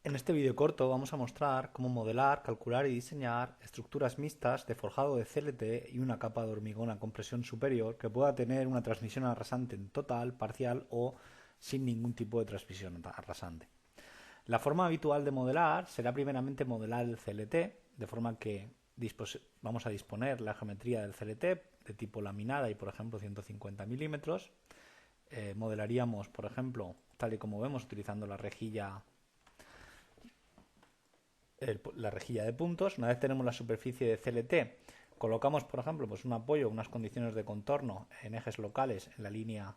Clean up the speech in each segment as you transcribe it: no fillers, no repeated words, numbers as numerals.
En este vídeo corto vamos a mostrar cómo modelar, calcular y diseñar estructuras mixtas de forjado de CLT y una capa de hormigón a compresión superior que pueda tener una transmisión arrasante en total, parcial o sin ningún tipo de transmisión arrasante. La forma habitual de modelar será primeramente modelar el CLT, de forma que vamos a disponer la geometría del CLT de tipo laminada y por ejemplo 150 milímetros. Modelaríamos, por ejemplo, tal y como vemos, utilizando la rejilla de puntos. Una vez tenemos la superficie de CLT, colocamos, por ejemplo, pues un apoyo, unas condiciones de contorno en ejes locales en la línea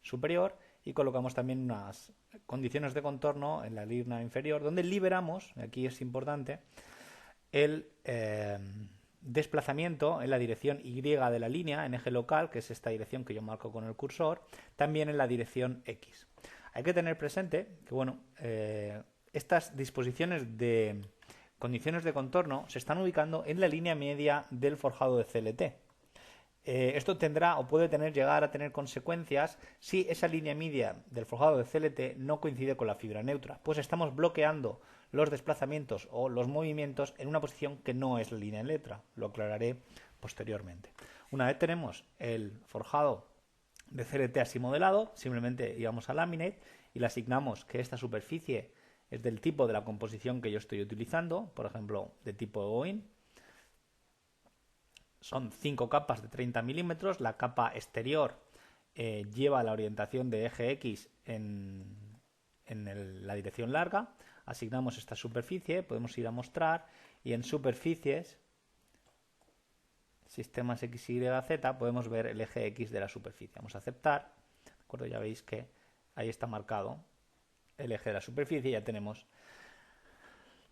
superior y colocamos también unas condiciones de contorno en la línea inferior, donde liberamos, aquí es importante, el desplazamiento en la dirección Y de la línea, en eje local, que es esta dirección que yo marco con el cursor, también en la dirección X. Hay que tener presente que, bueno, estas disposiciones de condiciones de contorno se están ubicando en la línea media del forjado de CLT. Esto tendrá o puede llegar a tener consecuencias si esa línea media del forjado de CLT no coincide con la fibra neutra, pues estamos bloqueando los desplazamientos o los movimientos en una posición que no es la línea neutra. Lo aclararé posteriormente. Una vez tenemos el forjado de CLT así modelado, simplemente íbamos a Laminate y le asignamos que esta superficie es del tipo de la composición que yo estoy utilizando, por ejemplo, de tipo Oin. Son 5 capas de 30 milímetros. La capa exterior lleva la orientación de eje X en la dirección larga. Asignamos esta superficie, podemos ir a mostrar y en superficies, sistemas X, Y, Z, podemos ver el eje X de la superficie. Vamos a aceptar, ¿de acuerdo? Ya veis que ahí está marcado el eje de la superficie y ya tenemos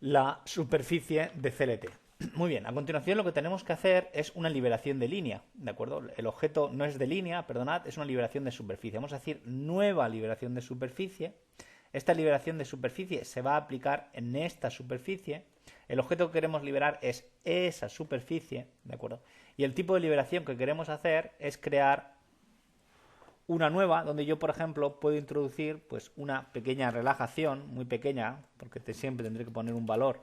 la superficie de CLT. Muy bien, a continuación lo que tenemos que hacer es una liberación de línea, ¿de acuerdo? El objeto no es de línea, perdonad, es una liberación de superficie. Vamos a decir nueva liberación de superficie. Esta liberación de superficie se va a aplicar en esta superficie. El objeto que queremos liberar es esa superficie, ¿de acuerdo? Y el tipo de liberación que queremos hacer es crear una nueva donde yo, por ejemplo, puedo introducir pues una pequeña relajación, muy pequeña, porque siempre tendré que poner un valor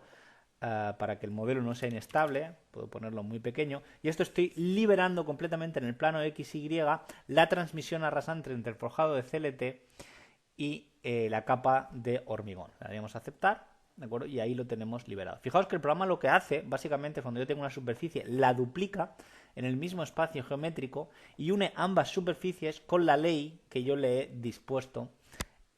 para que el modelo no sea inestable, puedo ponerlo muy pequeño, y esto estoy liberando completamente en el plano XY la transmisión arrasante entre el forjado de CLT y la capa de hormigón. Le daríamos a aceptar, ¿de acuerdo? Y ahí lo tenemos liberado. Fijaos que el programa lo que hace, básicamente, cuando yo tengo una superficie, la duplica en el mismo espacio geométrico y une ambas superficies con la ley que yo le he dispuesto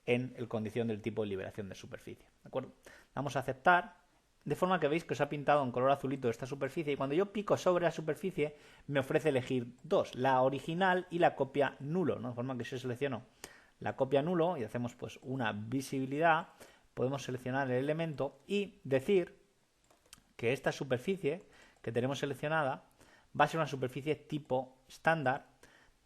en el condición del tipo de liberación de superficie. ¿De acuerdo? Vamos a aceptar, de forma que veis que os ha pintado en color azulito esta superficie y cuando yo pico sobre la superficie me ofrece elegir dos, la original y la copia nulo, ¿no? De forma que si yo selecciono la copia nulo y hacemos pues una visibilidad, podemos seleccionar el elemento y decir que esta superficie que tenemos seleccionada va a ser una superficie tipo estándar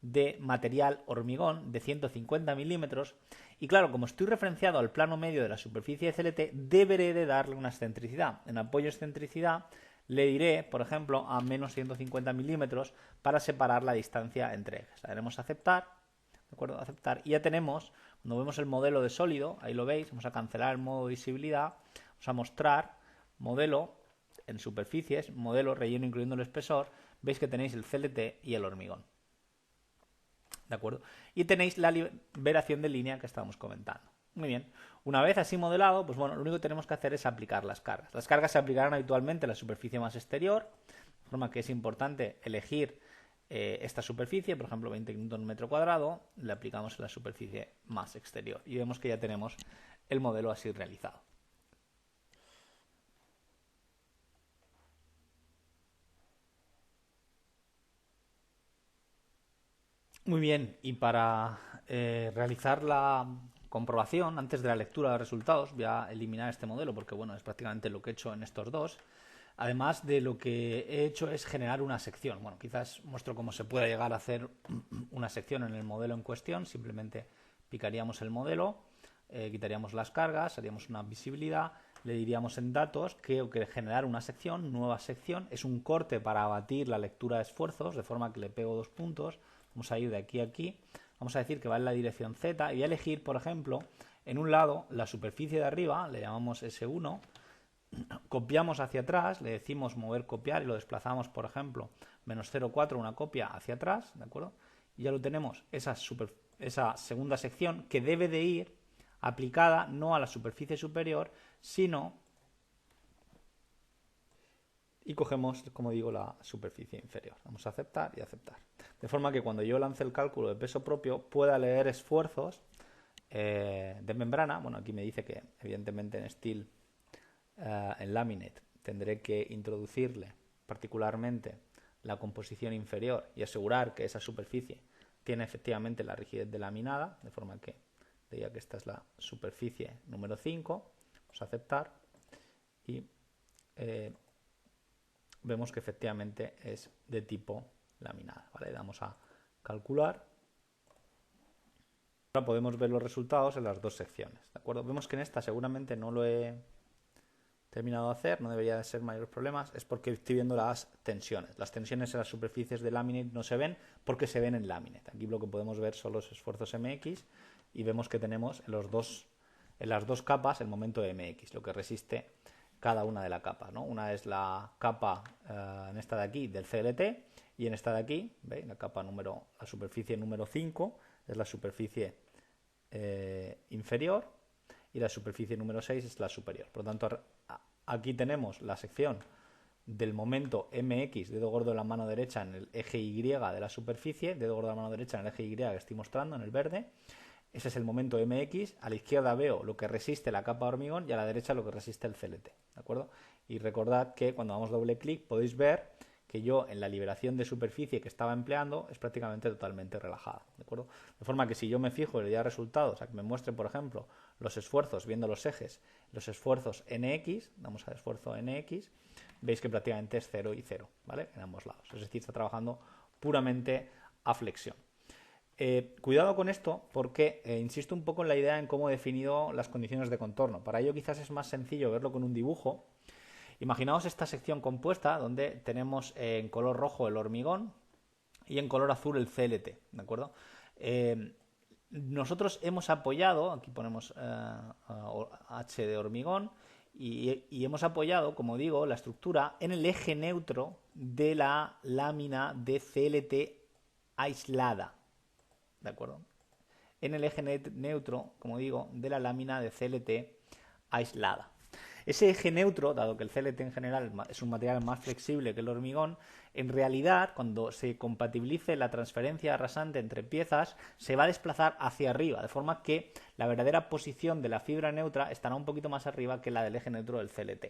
de material hormigón de 150 milímetros y claro, como estoy referenciado al plano medio de la superficie de CLT, deberé de darle una excentricidad. En apoyo excentricidad le diré, por ejemplo, a menos 150 milímetros para separar la distancia entre ejes. Le daremos a aceptar, ¿de acuerdo? Aceptar y ya tenemos, cuando vemos el modelo de sólido, ahí lo veis, vamos a cancelar el modo de visibilidad, vamos a mostrar modelo en superficies, modelo relleno incluyendo el espesor, veis que tenéis el CLT y el hormigón. ¿De acuerdo? Y tenéis la liberación de línea que estábamos comentando. Muy bien. Una vez así modelado, pues bueno, lo único que tenemos que hacer es aplicar las cargas. Las cargas se aplicarán habitualmente en la superficie más exterior, de forma que es importante elegir esta superficie, por ejemplo 20 newton metro cuadrado, le aplicamos en la superficie más exterior y vemos que ya tenemos el modelo así realizado. Muy bien, y para realizar la comprobación, antes de la lectura de resultados, voy a eliminar este modelo porque bueno, es prácticamente lo que he hecho en estos dos. Además de lo que he hecho es generar una sección. Bueno, quizás muestro cómo se puede llegar a hacer una sección en el modelo en cuestión. Simplemente picaríamos el modelo, quitaríamos las cargas, haríamos una visibilidad, le diríamos en datos que generar una sección, nueva sección, es un corte para abatir la lectura de esfuerzos, de forma que le pego 2 puntos. Vamos a ir de aquí a aquí. Vamos a decir que va en la dirección Z y voy a elegir, por ejemplo, En un lado, la superficie de arriba, le llamamos S1, copiamos hacia atrás, le decimos mover copiar y lo desplazamos, por ejemplo, menos 0,4, una copia hacia atrás, ¿de acuerdo? Y ya lo tenemos, esa segunda sección que debe de ir aplicada no a la superficie superior, sino, y cogemos, como digo, la superficie inferior. Vamos a aceptar y aceptar. De forma que cuando yo lance el cálculo de peso propio pueda leer esfuerzos de membrana. Bueno, aquí me dice que evidentemente en steel, en laminate, tendré que introducirle particularmente la composición inferior y asegurar que esa superficie tiene efectivamente la rigidez de laminada, de forma que diría que esta es la superficie número 5. Vamos a aceptar y vemos que efectivamente es de tipo laminada, ¿vale? Damos a calcular. Ahora podemos ver los resultados en las dos secciones, ¿de acuerdo? Vemos que en esta seguramente no lo he terminado de hacer, no debería de ser mayores problemas, es porque estoy viendo las tensiones. Las tensiones en las superficies de laminate no se ven porque se ven en laminate. Aquí lo que podemos ver son los esfuerzos MX y vemos que tenemos en las dos capas el momento de MX, lo que resiste cada una de las capas, ¿no? Una es la capa, en esta de aquí, del CLT, y en esta de aquí, ¿veis? La superficie número 5 es la superficie inferior y la superficie número 6 es la superior. Por lo tanto, aquí tenemos la sección del momento MX, dedo gordo de la mano derecha en el eje Y de la superficie, dedo gordo de la mano derecha en el eje Y que estoy mostrando en el verde. Ese es el momento MX. A la izquierda veo lo que resiste la capa de hormigón y a la derecha lo que resiste el CLT, ¿de acuerdo? Y recordad que cuando damos doble clic podéis ver que yo en la liberación de superficie que estaba empleando es prácticamente totalmente relajada, ¿de acuerdo? De forma que si yo me fijo y le doy a resultados, o sea, que me muestre, por ejemplo, los esfuerzos viendo los ejes, los esfuerzos NX, damos al esfuerzo NX, veis que prácticamente es 0 y 0, ¿vale? En ambos lados. Es decir, está trabajando puramente a flexión. Cuidado con esto porque insisto un poco en la idea en cómo he definido las condiciones de contorno. Para ello quizás es más sencillo verlo con un dibujo. Imaginaos esta sección compuesta donde tenemos en color rojo el hormigón y en color azul el CLT, ¿de acuerdo? Nosotros hemos apoyado, aquí ponemos H de hormigón, y hemos apoyado, como digo, la estructura en el eje neutro de la lámina de CLT aislada, ¿de acuerdo? En el eje neutro, como digo, de la lámina de CLT aislada. Ese eje neutro, dado que el CLT en general es un material más flexible que el hormigón, en realidad, cuando se compatibilice la transferencia rasante entre piezas, se va a desplazar hacia arriba, de forma que la verdadera posición de la fibra neutra estará un poquito más arriba que la del eje neutro del CLT.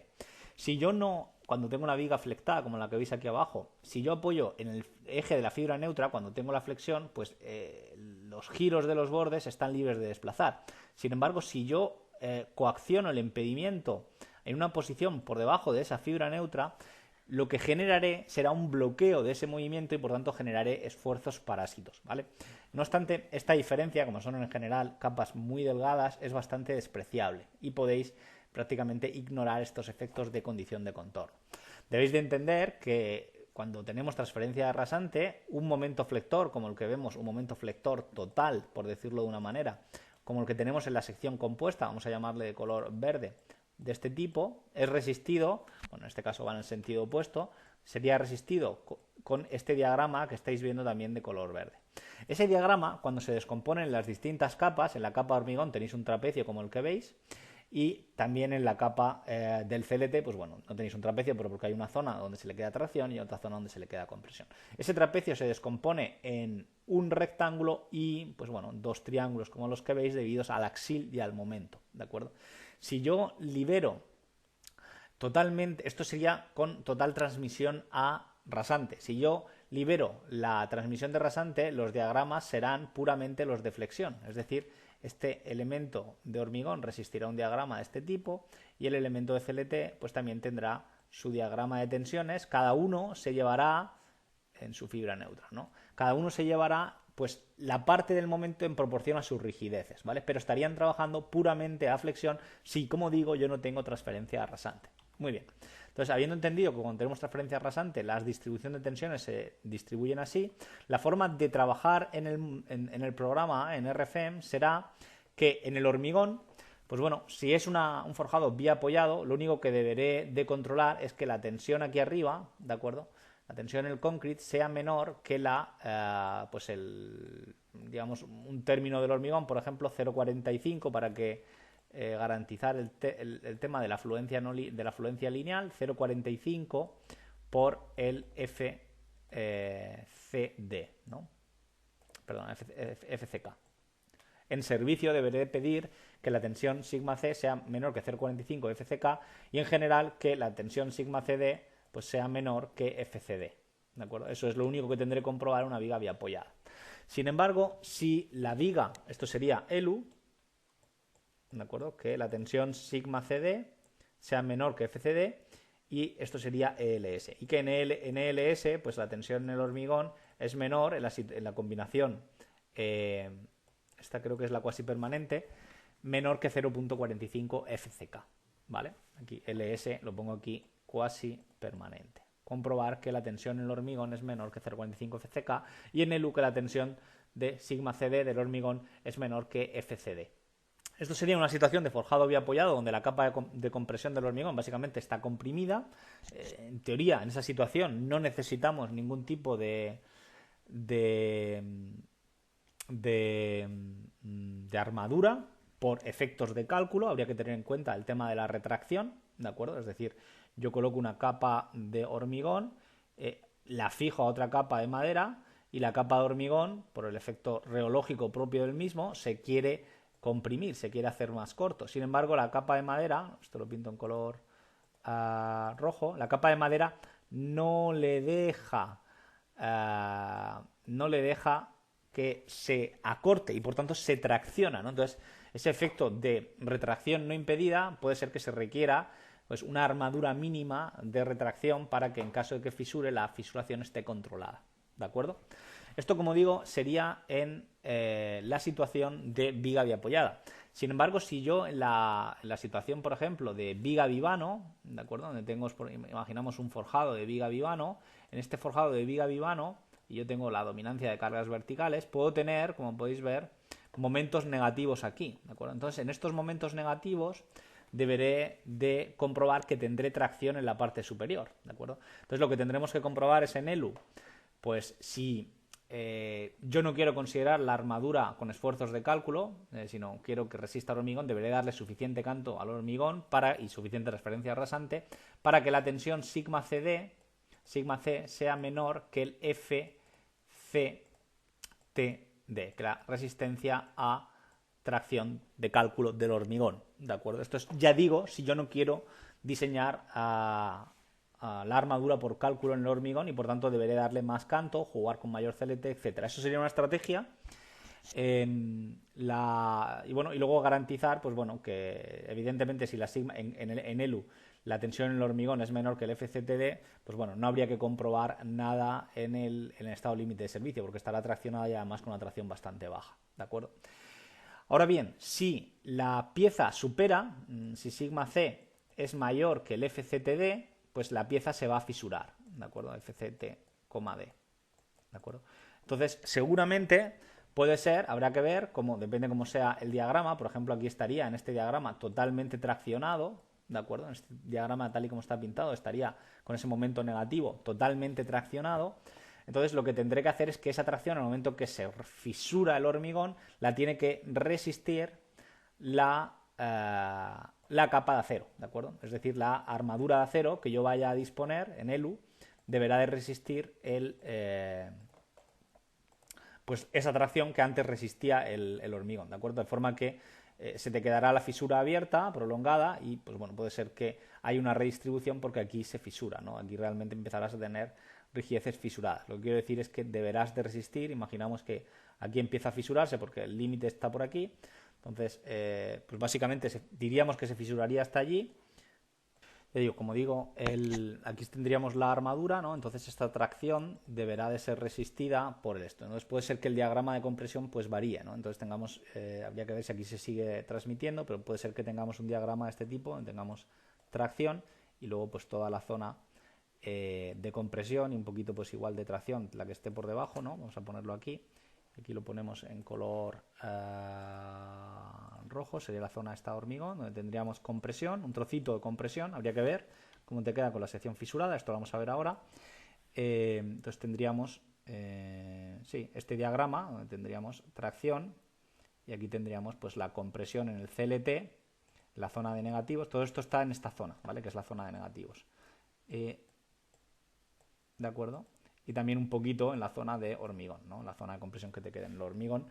Si yo no, cuando tengo una viga flectada, como la que veis aquí abajo, si yo apoyo en el eje de la fibra neutra, cuando tengo la flexión, pues los giros de los bordes están libres de desplazar. Sin embargo, si yo coacciono el impedimento en una posición por debajo de esa fibra neutra, lo que generaré será un bloqueo de ese movimiento y por tanto generaré esfuerzos parásitos, ¿vale? No obstante, esta diferencia, como son en general capas muy delgadas, es bastante despreciable y podéis prácticamente ignorar estos efectos de condición de contorno. Debéis de entender que cuando tenemos transferencia rasante, un momento flector, como el que vemos, un momento flector total, por decirlo de una manera, como el que tenemos en la sección compuesta, vamos a llamarle de color verde, de este tipo, es resistido, bueno, en este caso va en el sentido opuesto, sería resistido con este diagrama que estáis viendo también de color verde. Ese diagrama, cuando se descompone en las distintas capas, en la capa de hormigón tenéis un trapecio como el que veis, y también en la capa del CLT, pues bueno, no tenéis un trapecio, pero porque hay una zona donde se le queda tracción y otra zona donde se le queda compresión. Ese trapecio se descompone en un rectángulo y, pues bueno, dos triángulos como los que veis debidos al axil y al momento, ¿de acuerdo? Si yo libero totalmente, esto sería con total transmisión a rasante. Si yo libero la transmisión de rasante, los diagramas serán puramente los de flexión, es decir, este elemento de hormigón resistirá un diagrama de este tipo y el elemento de CLT pues también tendrá su diagrama de tensiones, cada uno se llevará en su fibra neutra, ¿no? Cada uno se llevará pues la parte del momento en proporción a sus rigideces, ¿vale? Pero estarían trabajando puramente a flexión si, como digo, yo no tengo transferencia rasante. Muy bien. Entonces, habiendo entendido que cuando tenemos transferencia rasante, las distribuciones de tensiones se distribuyen así, la forma de trabajar en el programa, en RFEM, será que en el hormigón, pues bueno, si es un forjado biapoyado, lo único que deberé de controlar es que la tensión aquí arriba, ¿de acuerdo? La tensión en el concrete sea menor que digamos, un término del hormigón, por ejemplo, 0,45 para que garantizar el tema de la fluencia, de la fluencia lineal, 0,45 por el FCD, ¿no? Perdón, FCK. En servicio deberé pedir que la tensión sigma C sea menor que 0,45 FCK y en general que la tensión sigma CD pues sea menor que FCD. ¿De acuerdo? Eso es lo único que tendré que comprobar en una viga biapoyada. Sin embargo, si la viga, esto sería ELU, ¿de acuerdo? Que la tensión sigma CD sea menor que FCD y esto sería ELS. Y que en ELS, pues la tensión en el hormigón es menor en la combinación, esta creo que es la cuasi permanente, menor que 0,45 FCK. ¿Vale? Aquí LS lo pongo aquí cuasi permanente. Comprobar que la tensión en el hormigón es menor que 0,45 FCK y en el U que la tensión de sigma CD del hormigón es menor que FCD. Esto sería una situación de forjado biapoyado donde la capa de compresión del hormigón básicamente está comprimida. En teoría, en esa situación no necesitamos ningún tipo de armadura por efectos de cálculo. Habría que tener en cuenta el tema de la retracción, ¿de acuerdo? Es decir, yo coloco una capa de hormigón, la fijo a otra capa de madera y la capa de hormigón, por el efecto reológico propio del mismo, se quiere comprimir, se quiere hacer más corto. Sin embargo, la capa de madera, esto lo pinto en color rojo, la capa de madera no le deja que se acorte y por tanto se tracciona, ¿no? Entonces, ese efecto de retracción no impedida puede ser que se requiera pues una armadura mínima de retracción para que en caso de que fisure, la fisuración esté controlada, ¿de acuerdo? Esto, como digo, sería en la situación de viga biapoyada. Sin embargo, si yo en la situación, por ejemplo, de viga vivano, ¿de acuerdo? Donde imaginamos un forjado de viga vivano, en este forjado de viga vivano, y yo tengo la dominancia de cargas verticales, puedo tener, como podéis ver, momentos negativos aquí, ¿de acuerdo? Entonces, en estos momentos negativos deberé de comprobar que tendré tracción en la parte superior, ¿de acuerdo? Entonces, lo que tendremos que comprobar es en ELU, pues si yo no quiero considerar la armadura con esfuerzos de cálculo, sino quiero que resista al hormigón, deberé darle suficiente canto al hormigón y suficiente transferencia rasante para que la tensión sigma C sea menor que el FCTD, que la resistencia a tracción de cálculo del hormigón, ¿de acuerdo? Esto es, ya digo, si yo no quiero diseñar la armadura por cálculo en el hormigón y por tanto deberé darle más canto, jugar con mayor celete, etcétera. Eso sería una estrategia. Y luego garantizar, pues bueno, que evidentemente si la sigma en ELU la tensión en el hormigón es menor que el FCTD, pues bueno, no habría que comprobar nada en el estado límite de servicio, porque estará traccionada ya además con una tracción bastante baja, ¿de acuerdo? Ahora bien, si la pieza supera, si sigma C es mayor que el FCTD, pues la pieza se va a fisurar, ¿de acuerdo? FCT, D, ¿de acuerdo? Entonces, seguramente puede ser, habrá que ver, depende cómo sea el diagrama, por ejemplo, aquí estaría en este diagrama totalmente traccionado, ¿de acuerdo? En este diagrama tal y como está pintado estaría con ese momento negativo totalmente traccionado. Entonces lo que tendré que hacer es que esa tracción, en el momento que se fisura el hormigón, la tiene que resistir la capa de acero, ¿de acuerdo? Es decir, la armadura de acero que yo vaya a disponer en ELU deberá de resistir pues esa tracción que antes resistía el hormigón, ¿de acuerdo? De forma que se te quedará la fisura abierta, prolongada, y pues bueno, puede ser que haya una redistribución porque aquí se fisura, ¿no? Aquí realmente empezarás a tener rigideces fisuradas. Lo que quiero decir es que deberás de resistir, imaginamos que aquí empieza a fisurarse porque el límite está por aquí, entonces pues básicamente diríamos que se fisuraría hasta allí. Ya digo, como digo, aquí tendríamos la armadura, ¿no? Entonces esta tracción deberá de ser resistida por esto. Entonces puede ser que el diagrama de compresión pues varíe, ¿no? Entonces habría que ver si aquí se sigue transmitiendo, pero puede ser que tengamos un diagrama de este tipo, donde tengamos tracción y luego pues toda la zona de compresión y un poquito pues igual de tracción, la que esté por debajo, ¿no? Vamos a ponerlo aquí. Aquí lo ponemos en color rojo sería la zona esta de hormigón, donde tendríamos compresión, un trocito de compresión, habría que ver cómo te queda con la sección fisurada, esto lo vamos a ver ahora. Entonces tendríamos, sí, este diagrama, donde tendríamos tracción, y aquí tendríamos pues la compresión en el CLT, la zona de negativos, todo esto está en esta zona, ¿vale? Que es la zona de negativos. ¿De acuerdo? Y también un poquito en la zona de hormigón, ¿no? La zona de compresión que te queda en el hormigón.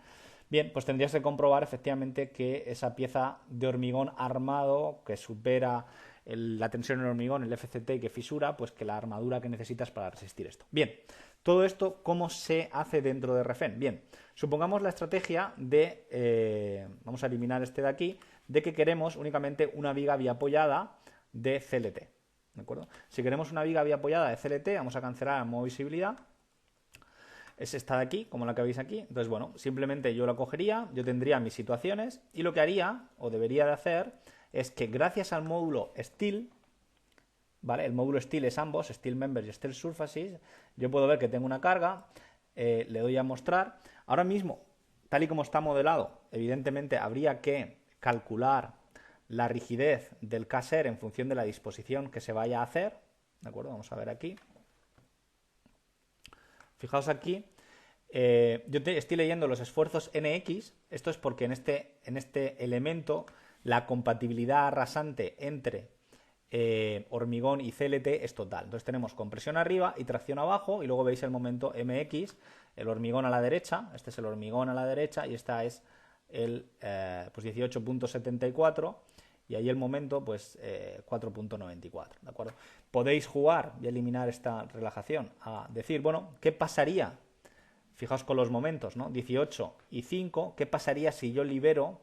Bien, pues tendrías que comprobar efectivamente que esa pieza de hormigón armado que supera la tensión en el hormigón, el FCT, y que fisura, pues que la armadura que necesitas para resistir esto. Bien, todo esto, ¿cómo se hace dentro de REFEN? Bien, supongamos la estrategia de, vamos a eliminar este de aquí, de que queremos únicamente una viga biapoyada de CLT. ¿De acuerdo? Si queremos una viga biapoyada de CLT, vamos a cancelar el modo visibilidad. Es esta de aquí, como la que veis aquí. Entonces, bueno, simplemente yo la cogería, yo tendría mis situaciones, y lo que haría, o debería de hacer, es que gracias al módulo Steel, ¿vale? El módulo Steel es ambos, Steel Members y Steel Surfaces, yo puedo ver que tengo una carga, le doy a mostrar. Ahora mismo, tal y como está modelado, evidentemente habría que calcular la rigidez del caser en función de la disposición que se vaya a hacer, ¿de acuerdo? Vamos a ver aquí. Fijaos aquí, yo estoy leyendo los esfuerzos NX, esto es porque en este elemento la compatibilidad rasante entre hormigón y CLT es total. Entonces tenemos compresión arriba y tracción abajo, y luego veis el momento MX, el hormigón a la derecha, este es el hormigón a la derecha y esta es el pues 18.74, y ahí el momento pues 4.94, ¿de acuerdo? Podéis jugar y eliminar esta relajación a decir, bueno, ¿qué pasaría? Fijaos con los momentos, ¿no? 18 y 5, ¿qué pasaría si yo libero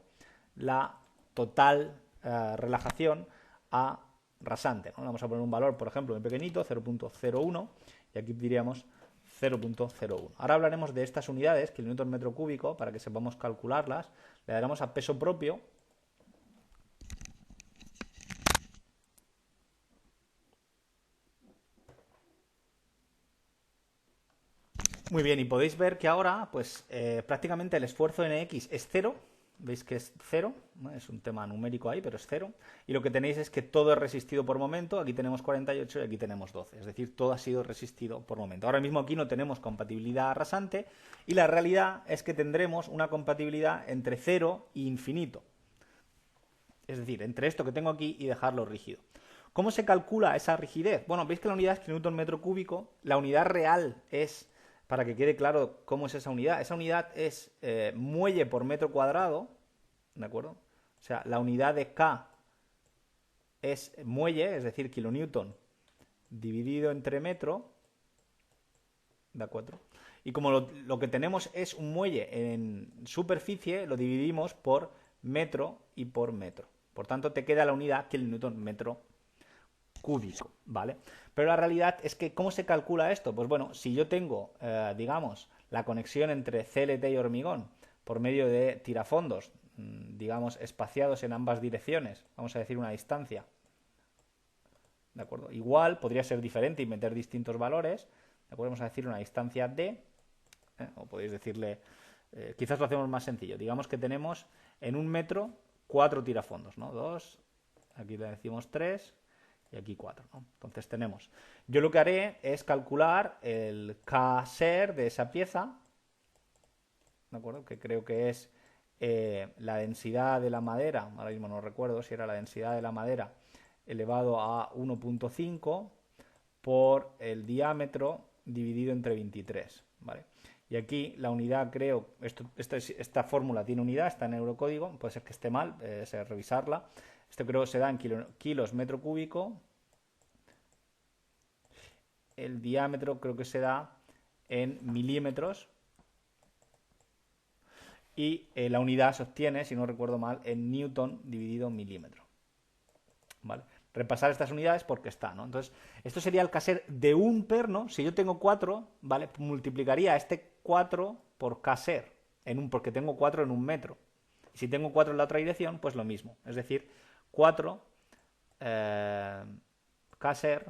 la total relajación a rasante, ¿no? Vamos a poner un valor, por ejemplo, muy pequeñito, 0.01, y aquí diríamos 0.01. Ahora hablaremos de estas unidades, kilonewton metro cúbico, para que sepamos calcularlas. Le daremos a peso propio. Muy bien, y podéis ver que ahora, pues prácticamente el esfuerzo NX es 0. Veis que es 0, ¿no? Es un tema numérico ahí, pero es 0. Y lo que tenéis es que todo es resistido por momento. Aquí tenemos 48 y aquí tenemos 12. Es decir, todo ha sido resistido por momento. Ahora mismo aquí no tenemos compatibilidad rasante, y la realidad es que tendremos una compatibilidad entre 0 e infinito. Es decir, entre esto que tengo aquí y dejarlo rígido. ¿Cómo se calcula esa rigidez? Bueno, veis que la unidad es kilonewton metro cúbico. La unidad real es, para que quede claro cómo es esa unidad es muelle por metro cuadrado, ¿de acuerdo? O sea, la unidad de K es muelle, es decir, kilonewton dividido entre metro, ¿de acuerdo? Y como lo que tenemos es un muelle en superficie, lo dividimos por metro y por metro. Por tanto, te queda la unidad kilonewton metro cúbico, ¿vale? Pero la realidad es que, ¿cómo se calcula esto? Pues bueno, si yo tengo, digamos, la conexión entre CLT y hormigón por medio de tirafondos, digamos, espaciados en ambas direcciones, vamos a decir una distancia, ¿de acuerdo? Igual podría ser diferente y meter distintos valores, ¿de acuerdo? Vamos a decir una distancia D, o podéis decirle, quizás lo hacemos más sencillo, digamos que tenemos en un metro 4 tirafondos, ¿no? 2, aquí le decimos 3, y aquí 4, ¿no? Entonces tenemos, yo lo que haré es calcular el K-ser de esa pieza, ¿de acuerdo? Que creo que es la densidad de la madera, ahora mismo no recuerdo si era la densidad de la madera elevado a 1.5 por el diámetro dividido entre 23, ¿vale? Y aquí la unidad, creo, esta fórmula tiene unidad, está en eurocódigo, puede ser que esté mal, revisarla. Esto creo que se da en kilos metro cúbico. El diámetro creo que se da en milímetros. Y la unidad se obtiene, si no recuerdo mal, en newton dividido en milímetro. ¿Vale? Repasar estas unidades porque está, ¿no? Entonces, esto sería el Kser de un perno. Si yo tengo 4, ¿vale? Multiplicaría este 4 por Kser, porque tengo 4 en un metro. Y si tengo 4 en la otra dirección, pues lo mismo. Es decir, 4 Kser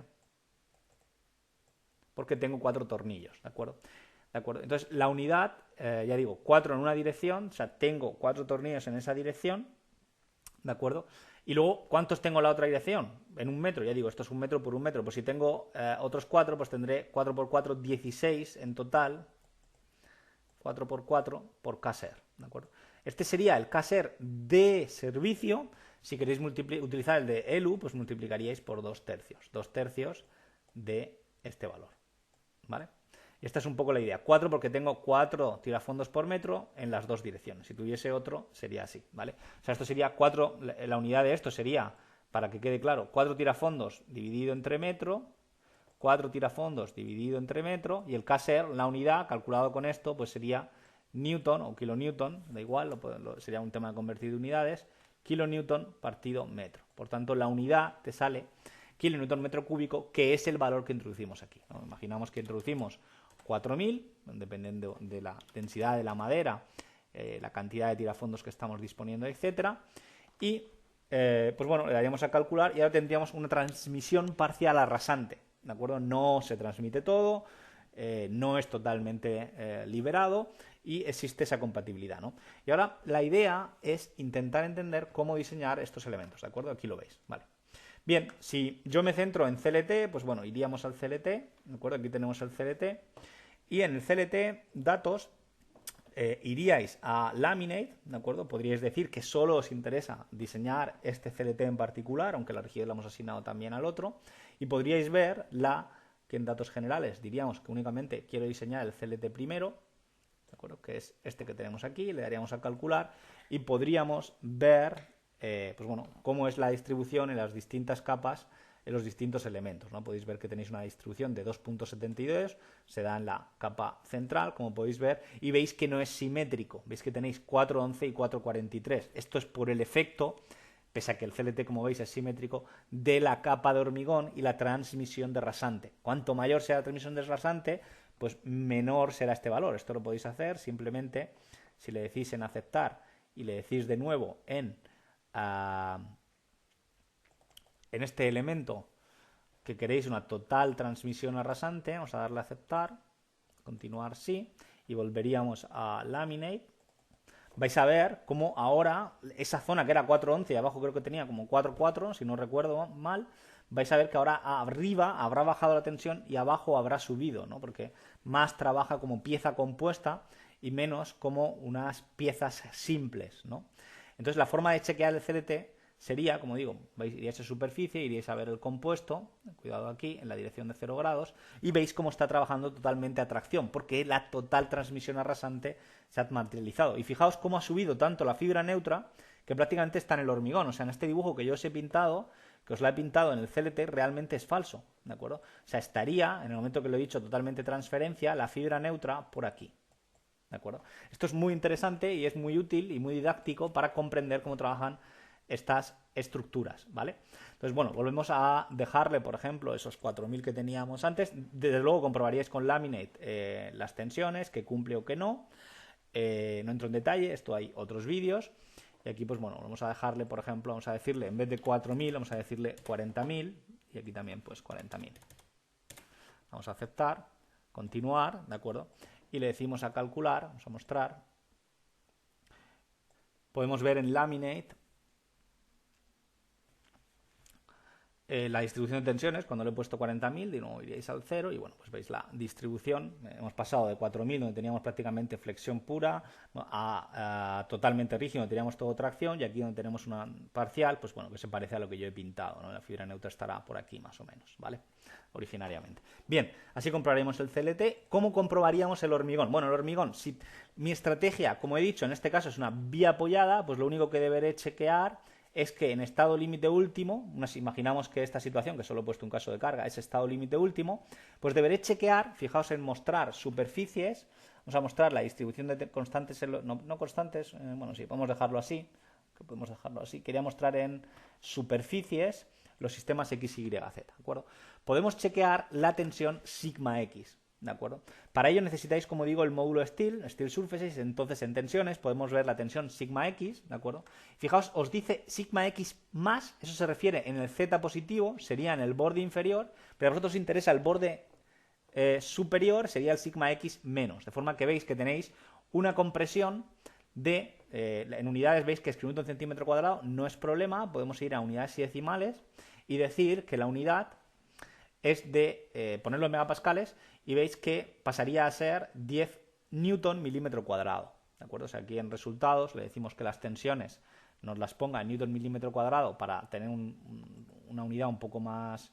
porque tengo 4 tornillos, ¿de acuerdo? ¿De acuerdo? Entonces, la unidad, ya digo, 4 en una dirección, o sea, tengo 4 tornillos en esa dirección, ¿de acuerdo? Y luego, ¿cuántos tengo en la otra dirección? En un metro, ya digo, esto es un metro por un metro. Pues si tengo otros 4, pues tendré 4 por 4, 16 en total. 4 por 4 por Kser, ¿de acuerdo? Este sería el Kser de servicio. Si queréis utilizar el de ELU, pues multiplicaríais por 2 tercios. 2 tercios de este valor, ¿vale? Y esta es un poco la idea. 4 porque tengo 4 tirafondos por metro en las dos direcciones. Si tuviese otro, sería así, ¿vale? O sea, esto sería 4, la unidad de esto sería, para que quede claro, 4 tirafondos dividido entre metro, 4 tirafondos dividido entre metro, y el Kser, la unidad, calculado con esto, pues sería newton o kilonewton, da igual, sería un tema de convertir de unidades, kilonewton partido metro. Por tanto, la unidad te sale kilonewton metro cúbico, que es el valor que introducimos aquí, ¿no? Imaginamos que introducimos 4000, dependiendo de la densidad de la madera, la cantidad de tirafondos que estamos disponiendo, etcétera, y pues bueno, le daríamos a calcular y ahora tendríamos una transmisión parcial a rasante, ¿de acuerdo? No se transmite todo, no es totalmente liberado y existe esa compatibilidad, ¿no? Y ahora la idea es intentar entender cómo diseñar estos elementos, ¿de acuerdo? Aquí lo veis, ¿vale? Bien, si yo me centro en CLT, pues bueno, iríamos al CLT, ¿de acuerdo? Aquí tenemos el CLT y en el CLT datos iríais a Laminate, ¿de acuerdo? Podríais decir que solo os interesa diseñar este CLT en particular, aunque la rigidez la hemos asignado también al otro, y podríais ver que en datos generales diríamos que únicamente quiero diseñar el CLT primero, ¿de acuerdo? Que es este que tenemos aquí, le daríamos a calcular y podríamos ver pues bueno, cómo es la distribución en las distintas capas, en los distintos elementos, ¿no? Podéis ver que tenéis una distribución de 2.72, se da en la capa central, como podéis ver, y veis que no es simétrico, veis que tenéis 411 y 443. Esto es por el efecto, pese a que el CLT, como veis, es simétrico, de la capa de hormigón y la transmisión de rasante. Cuanto mayor sea la transmisión de rasante, pues menor será este valor. Esto lo podéis hacer simplemente si le decís en aceptar y le decís de nuevo en este elemento que queréis una total transmisión a rasante, vamos a darle a aceptar, continuar sí, y volveríamos a Laminate. Vais a ver cómo ahora esa zona que era 411 y abajo creo que tenía como 4,4, si no recuerdo mal, vais a ver que ahora arriba habrá bajado la tensión y abajo habrá subido, ¿no? Porque más trabaja como pieza compuesta y menos como unas piezas simples, ¿no? Entonces la forma de chequear el CLT sería, como digo, iríais a superficie, iríais a ver el compuesto, cuidado aquí, en la dirección de 0 grados, y veis cómo está trabajando totalmente a tracción, porque la total transmisión a rasante se ha materializado. Y fijaos cómo ha subido tanto la fibra neutra, que prácticamente está en el hormigón. O sea, en este dibujo que yo os he pintado, que os la he pintado en el CLT, realmente es falso, ¿de acuerdo? O sea, estaría, en el momento que lo he dicho, totalmente transferencia, la fibra neutra por aquí. ¿De acuerdo? Esto es muy interesante y es muy útil y muy didáctico para comprender cómo trabajan estas estructuras, ¿vale? Entonces, bueno, volvemos a dejarle, por ejemplo, esos 4000 que teníamos antes. Desde luego comprobaríais con Laminate las tensiones, que cumple o que no. No entro en detalle, esto hay otros vídeos. Y aquí, pues bueno, vamos a dejarle, por ejemplo, vamos a decirle, en vez de 4000, vamos a decirle 40.000. Y aquí también, pues 40.000. Vamos a aceptar, continuar, ¿de acuerdo? Y le decimos a calcular, vamos a mostrar. Podemos ver en Laminate la distribución de tensiones. Cuando le he puesto 40.000, de nuevo iríais al 0 y bueno, pues veis la distribución. Hemos pasado de 4.000, donde teníamos prácticamente flexión pura, a totalmente rígido, donde teníamos todo tracción, y aquí donde tenemos una parcial, pues bueno, que se parece a lo que yo he pintado, ¿no? La fibra neutra estará por aquí más o menos, ¿vale? Originariamente. Bien, así comprobaremos el CLT. ¿Cómo comprobaríamos el hormigón? Bueno, el hormigón, si mi estrategia, como he dicho, en este caso es una vía apoyada, pues lo único que deberé chequear es que en estado límite último, imaginamos que esta situación, que solo he puesto un caso de carga, es estado límite último, pues deberé chequear, fijaos en mostrar superficies, vamos a mostrar la distribución de constantes, no constantes, bueno, sí, podemos dejarlo así, quería mostrar en superficies los sistemas X, Y, Z, ¿de acuerdo? Podemos chequear la tensión sigma X, ¿de acuerdo? Para ello necesitáis, como digo, el módulo Steel Surfaces. Entonces en tensiones podemos ver la tensión sigma X, ¿de acuerdo? Fijaos, os dice sigma X más, eso se refiere en el Z positivo, sería en el borde inferior, pero a vosotros os interesa el borde superior, sería el sigma X menos, de forma que veis que tenéis una compresión de en unidades veis que escribir un centímetro cuadrado no es problema, podemos ir a unidades y decimales y decir que la unidad es de ponerlo en megapascales y veis que pasaría a ser 10 newton milímetro cuadrado, ¿de acuerdo? O sea, aquí en resultados le decimos que las tensiones nos las ponga en newton milímetro cuadrado para tener una unidad un poco más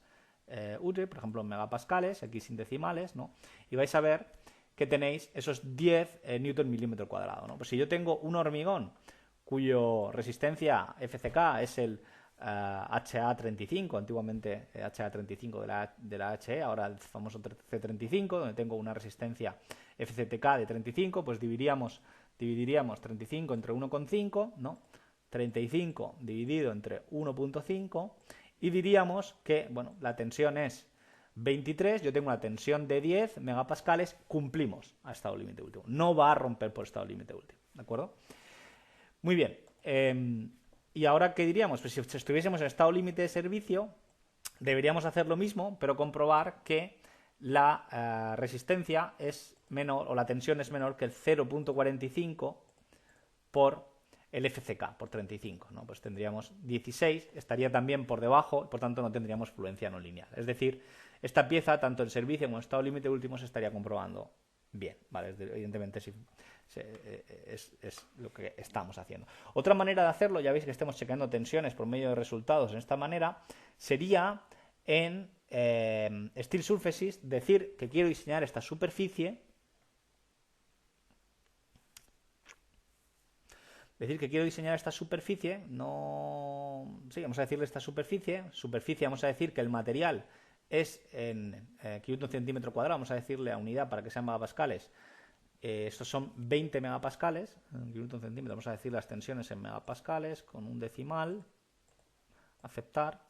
útil, por ejemplo en megapascales, aquí sin decimales, ¿no? Y vais a ver que tenéis esos 10 newton milímetro cuadrado, ¿no? Pues si yo tengo un hormigón cuyo resistencia FCK es el HA35, antiguamente HA35 de la HE, ahora el famoso C35, donde tengo una resistencia FCTK de 35, pues dividiríamos 35 entre 1,5, ¿no? 35 dividido entre 1,5 y diríamos que, bueno, la tensión es 23, yo tengo una tensión de 10 megapascales, cumplimos a estado límite último. No va a romper por estado límite último, ¿de acuerdo? Muy bien. ¿Y ahora qué diríamos? Pues si estuviésemos en estado límite de servicio, deberíamos hacer lo mismo, pero comprobar que la resistencia es menor, o la tensión es menor que el 0,45 por el FCK, por 35, ¿no? Pues tendríamos 16, estaría también por debajo, por tanto no tendríamos fluencia no lineal. Es decir, esta pieza, tanto en servicio como en estado límite último, se estaría comprobando bien, ¿vale? Evidentemente sí, es lo que estamos haciendo. Otra manera de hacerlo, ya veis que estemos chequeando tensiones por medio de resultados en esta manera, sería en Steel Surfaces decir que quiero diseñar esta superficie, no... Sí, vamos a decirle esta superficie, vamos a decir que el material es en kilonewton centímetro cuadrado, vamos a decirle a unidad para que sean megapascales, estos son 20 megapascales, en kilonewton centímetro, vamos a decir las tensiones en megapascales, con un decimal, aceptar.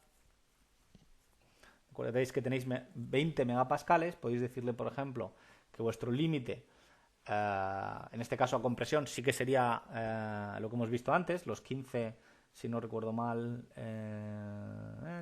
Recordaréis que tenéis 20 megapascales, podéis decirle, por ejemplo, que vuestro límite, en este caso a compresión, sí que sería lo que hemos visto antes, los 15, si no recuerdo mal,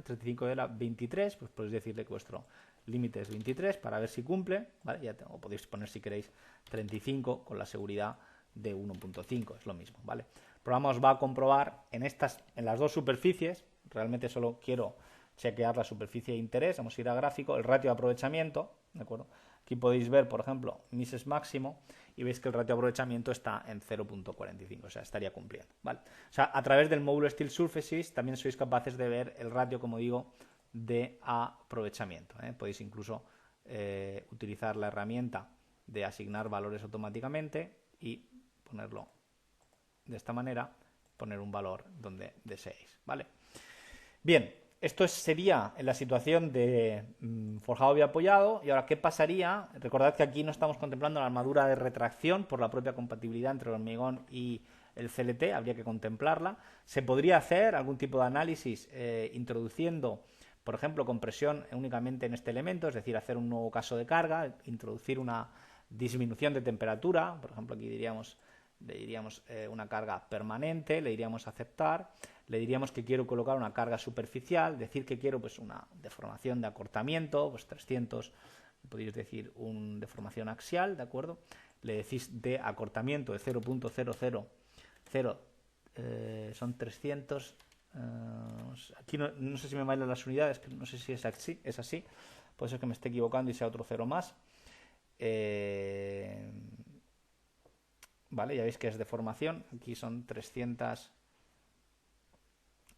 35 era 23, pues podéis decirle que vuestro límite es 23 para ver si cumple, ¿vale? O podéis poner si queréis 35 con la seguridad de 1.5, es lo mismo, ¿vale? El programa os va a comprobar en las dos superficies, realmente solo quiero chequear la superficie de interés, vamos a ir a gráfico, el ratio de aprovechamiento, ¿de acuerdo? Aquí podéis ver, por ejemplo, Mises máximo y veis que el ratio de aprovechamiento está en 0.45, o sea, estaría cumpliendo, ¿vale? O sea, a través del módulo Steel Surfaces también sois capaces de ver el ratio, como digo, de aprovechamiento, ¿eh? Podéis incluso utilizar la herramienta de asignar valores automáticamente y ponerlo de esta manera, poner un valor donde deseéis, ¿vale? Bien, esto sería en la situación de forjado biapoyado. Y ahora, ¿qué pasaría? Recordad que aquí no estamos contemplando la armadura de retracción por la propia compatibilidad entre el hormigón y el CLT, habría que contemplarla. Se podría hacer algún tipo de análisis introduciendo, por ejemplo, compresión únicamente en este elemento, es decir, hacer un nuevo caso de carga, introducir una disminución de temperatura, por ejemplo, aquí le diríamos una carga permanente, le diríamos aceptar, le diríamos que quiero colocar una carga superficial, decir que quiero pues una deformación de acortamiento, pues 300, podéis decir una deformación axial, ¿de acuerdo? Le decís de acortamiento de 0.000, son 300, aquí no sé si me bailan las unidades, no sé si es así, puede ser que me esté equivocando y sea otro cero más. Vale, ya veis que es deformación, aquí son 300,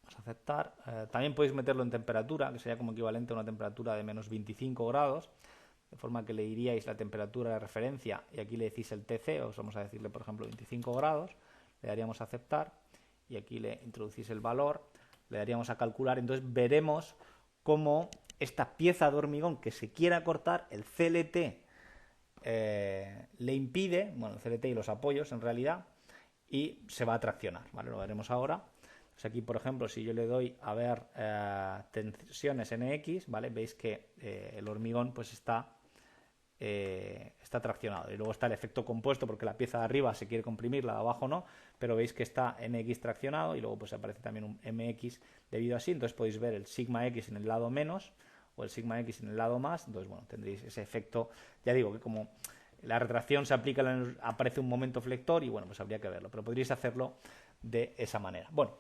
vamos a aceptar. También podéis meterlo en temperatura, que sería como equivalente a una temperatura de menos 25 grados, de forma que le diríais la temperatura de referencia y aquí le decís el TC, os vamos a decirle por ejemplo 25 grados, le daríamos a aceptar y aquí le introducís el valor, le daríamos a calcular, entonces veremos cómo esta pieza de hormigón que se quiera cortar, el CLT le impide, bueno, el CLT y los apoyos en realidad, y se va a traccionar, ¿vale? Lo veremos ahora. Pues aquí, por ejemplo, si yo le doy a ver tensiones NX, ¿vale? Veis que el hormigón pues está traccionado. Y luego está el efecto compuesto porque la pieza de arriba se quiere comprimir, la de abajo no, pero veis que está NX traccionado y luego pues aparece también un MX debido a así. Entonces podéis ver el sigma X en el lado menos o el sigma X en el lado más. Entonces, bueno, tendréis ese efecto. Ya digo que como La retracción se aplica, aparece un momento flector y bueno, pues habría que verlo, pero podríais hacerlo de esa manera. Bueno,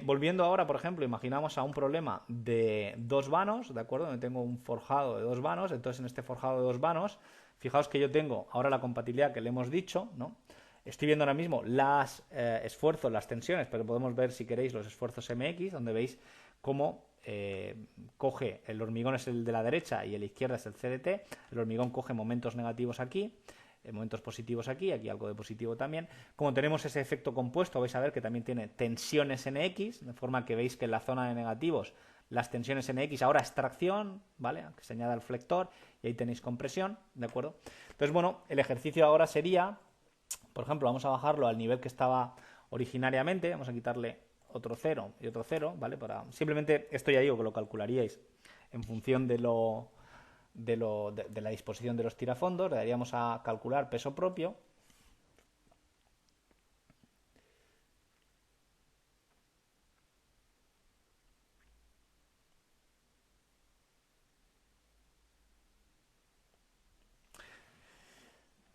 volviendo ahora, por ejemplo, imaginamos a un problema de 2 vanos, ¿de acuerdo? Donde tengo un forjado de 2 vanos, entonces en este forjado de 2 vanos, fijaos que yo tengo ahora la compatibilidad que le hemos dicho, ¿no? Estoy viendo ahora mismo los esfuerzos, las tensiones, pero podemos ver, si queréis, los esfuerzos MX, donde veis cómo coge, el hormigón es el de la derecha y el izquierda es el CDT, el hormigón coge momentos negativos aquí, momentos positivos aquí algo de positivo también. Como tenemos ese efecto compuesto, vais a ver que también tiene tensiones NX, de forma que veis que en la zona de negativos las tensiones NX, ahora extracción, ¿vale? Que se añada el flector y ahí tenéis compresión, ¿de acuerdo? Entonces, bueno, el ejercicio ahora sería, por ejemplo, vamos a bajarlo al nivel que estaba originariamente, vamos a quitarle otro 0 y otro 0, ¿vale? Simplemente esto ya digo que lo calcularíais en función de la disposición de los tirafondos, le daríamos a calcular peso propio.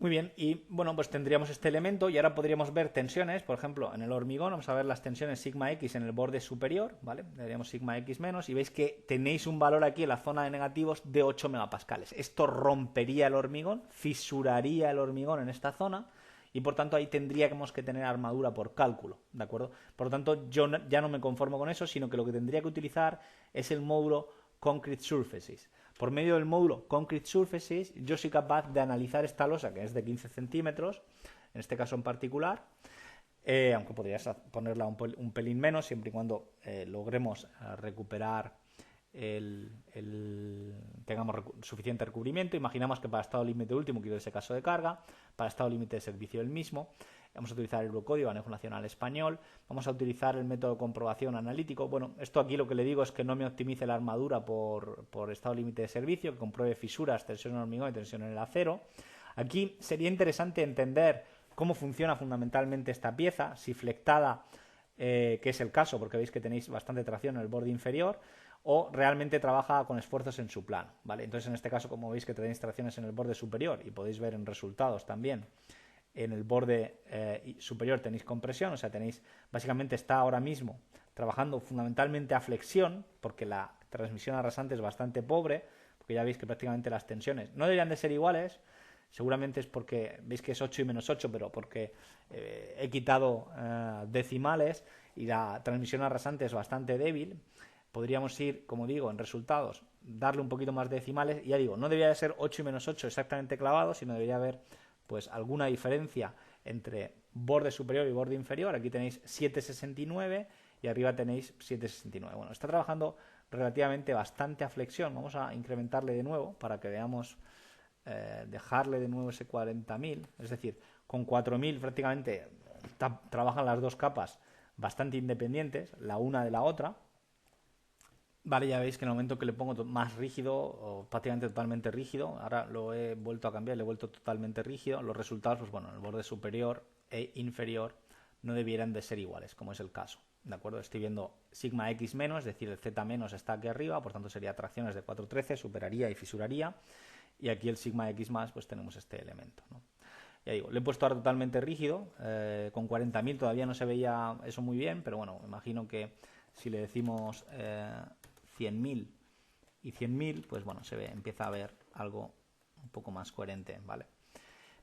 Muy bien, y bueno, pues tendríamos este elemento y ahora podríamos ver tensiones, por ejemplo, en el hormigón, vamos a ver las tensiones sigma X en el borde superior, ¿vale? Le daríamos sigma X menos y veis que tenéis un valor aquí en la zona de negativos de 8 megapascales. Esto rompería el hormigón, fisuraría el hormigón en esta zona y por tanto ahí tendríamos que tener armadura por cálculo, ¿de acuerdo? Por lo tanto, yo ya no me conformo con eso, sino que lo que tendría que utilizar es el módulo Concrete Surfaces. Por medio del módulo Concrete Surfaces, yo soy capaz de analizar esta losa, que es de 15 centímetros, en este caso en particular, aunque podrías ponerla un pelín menos, siempre y cuando logremos recuperar tengamos suficiente recubrimiento. Imaginamos que para estado límite último quiero ese caso de carga, para estado límite de servicio el mismo. Vamos a utilizar el Eurocódigo, Anejo Nacional Español. Vamos a utilizar el método de comprobación analítico. Bueno, esto aquí lo que le digo es que no me optimice la armadura por estado límite de servicio, que compruebe fisuras, tensión en el hormigón y tensión en el acero. Aquí sería interesante entender cómo funciona fundamentalmente esta pieza, si flectada, que es el caso, porque veis que tenéis bastante tracción en el borde inferior, o realmente trabaja con esfuerzos en su plano, ¿vale? Entonces, en este caso, como veis que tenéis tracciones en el borde superior y podéis ver en resultados también en el borde superior tenéis compresión, o sea, tenéis, básicamente está ahora mismo trabajando fundamentalmente a flexión, porque la transmisión a rasante es bastante pobre, porque ya veis que prácticamente las tensiones no deberían de ser iguales, seguramente es porque veis que es 8 y menos 8, pero porque he quitado decimales y la transmisión a rasante es bastante débil. Podríamos ir, como digo, en resultados, darle un poquito más de decimales, y ya digo, no debería de ser 8 y menos 8 exactamente clavados, sino debería haber pues alguna diferencia entre borde superior y borde inferior. Aquí tenéis 7,69 y arriba tenéis 7,69. Bueno, está trabajando relativamente bastante a flexión. Vamos a incrementarle de nuevo para que veamos, dejarle de nuevo ese 40.000, es decir, con 4.000 prácticamente trabajan las dos capas bastante independientes, la una de la otra. Vale, ya veis que en el momento que le pongo más rígido, o prácticamente totalmente rígido, ahora lo he vuelto a cambiar, le he vuelto totalmente rígido, los resultados, pues bueno, en el borde superior e inferior no debieran de ser iguales, como es el caso, ¿de acuerdo? Estoy viendo sigma X menos, es decir, el Z menos está aquí arriba, por tanto sería tracciones de 4,13, superaría y fisuraría, y aquí el sigma X más, pues tenemos este elemento, ¿no? Ya digo, le he puesto ahora totalmente rígido, con 40.000 todavía no se veía eso muy bien, pero bueno, imagino que si le decimos 100.000 y 100.000, pues bueno, empieza a ver algo un poco más coherente, ¿vale?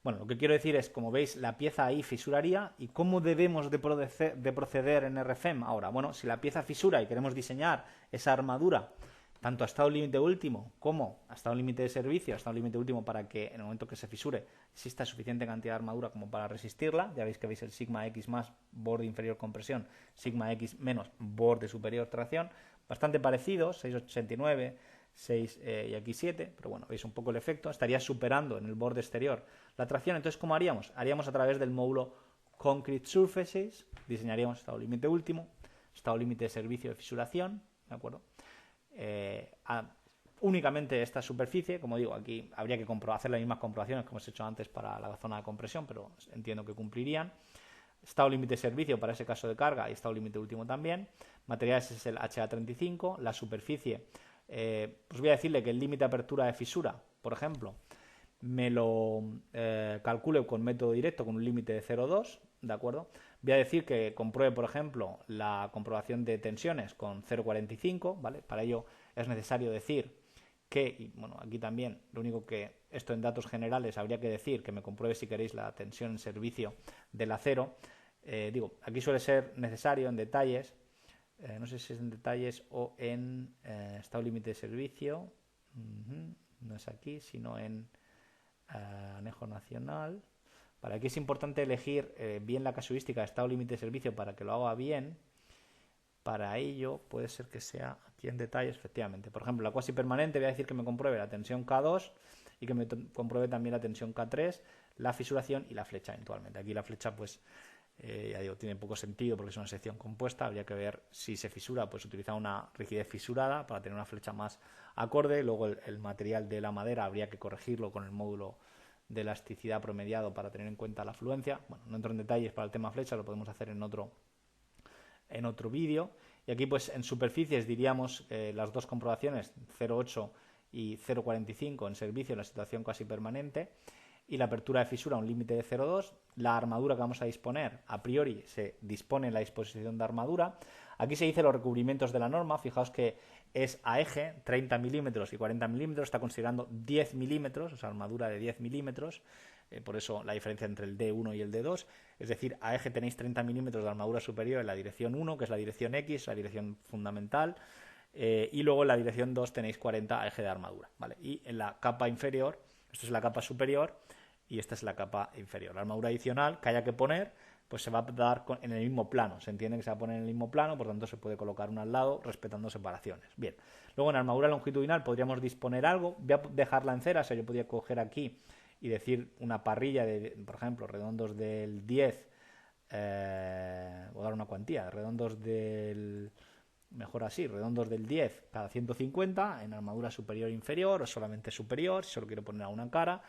Bueno, lo que quiero decir es, como veis, la pieza ahí fisuraría. ¿Y cómo debemos de proceder en RFEM ahora? Bueno, si la pieza fisura y queremos diseñar esa armadura tanto a estado límite último como a estado límite de servicio, a estado límite último, para que en el momento que se fisure exista suficiente cantidad de armadura como para resistirla. Ya veis que veis el sigma X más borde inferior compresión, sigma X menos borde superior tracción, bastante parecidos, 6,89, 6 y aquí 7, pero bueno, veis un poco el efecto. Estaría superando en el borde exterior la tracción. Entonces, ¿cómo haríamos? Haríamos a través del módulo Concrete Surfaces, diseñaríamos estado límite último, estado límite de servicio de fisuración, ¿de acuerdo? Únicamente esta superficie, como digo, aquí habría que hacer las mismas comprobaciones que hemos hecho antes para la zona de compresión, pero entiendo que cumplirían. Estado límite de servicio para ese caso de carga y estado límite último también. Materiales es el HA35. La superficie, pues voy a decirle que el límite de apertura de fisura, por ejemplo, me lo calcule con método directo con un límite de 0,2, ¿de acuerdo? Voy a decir que compruebe, por ejemplo, la comprobación de tensiones con 0,45, ¿vale? Para ello es necesario decir que, y bueno, aquí también, lo único que esto en datos generales habría que decir, que me compruebe si queréis la tensión en servicio del acero. Aquí suele ser necesario en detalles, no sé si es en detalles o en estado límite de servicio, no es aquí, sino en anejo nacional. Para aquí es importante elegir bien la casuística de estado límite de servicio para que lo haga bien. Para ello puede ser que sea aquí en detalles, efectivamente. Por ejemplo, la cuasi permanente voy a decir que me compruebe la tensión K2 y que me compruebe también la tensión K3, la fisuración y la flecha eventualmente. Aquí la flecha pues ya digo, tiene poco sentido porque es una sección compuesta, habría que ver si se fisura, pues utilizar una rigidez fisurada para tener una flecha más acorde. Luego el material de la madera habría que corregirlo con el módulo de elasticidad promediado para tener en cuenta la fluencia. Bueno, no entro en detalles para el tema flecha, lo podemos hacer en otro vídeo. Y aquí pues en superficies diríamos las dos comprobaciones 0,8 y 0,45 en servicio en la situación casi permanente, y la apertura de fisura a un límite de 0,2. La armadura que vamos a disponer, a priori se dispone en la disposición de armadura. Aquí se dice los recubrimientos de la norma, fijaos que es a eje 30 milímetros y 40 milímetros, está considerando 10 milímetros, o sea, armadura de 10 milímetros, por eso la diferencia entre el D1 y el D2, es decir, a eje tenéis 30 milímetros de armadura superior en la dirección 1, que es la dirección X, la dirección fundamental, y luego en la dirección 2 tenéis 40 a eje de armadura, ¿vale? Y en la capa inferior, esto es la capa superior y esta es la capa inferior. La armadura adicional que haya que poner, pues se va a dar en el mismo plano, se entiende que se va a poner en el mismo plano, por tanto se puede colocar una al lado respetando separaciones. Bien, luego en armadura longitudinal podríamos disponer algo, voy a dejarla en cera, o sea, yo podría coger aquí y decir una parrilla de, por ejemplo, redondos del 10, voy a dar una cuantía, redondos del, mejor así, redondos del 10 cada 150 en armadura superior e inferior, o solamente superior, si solo quiero poner a una cara,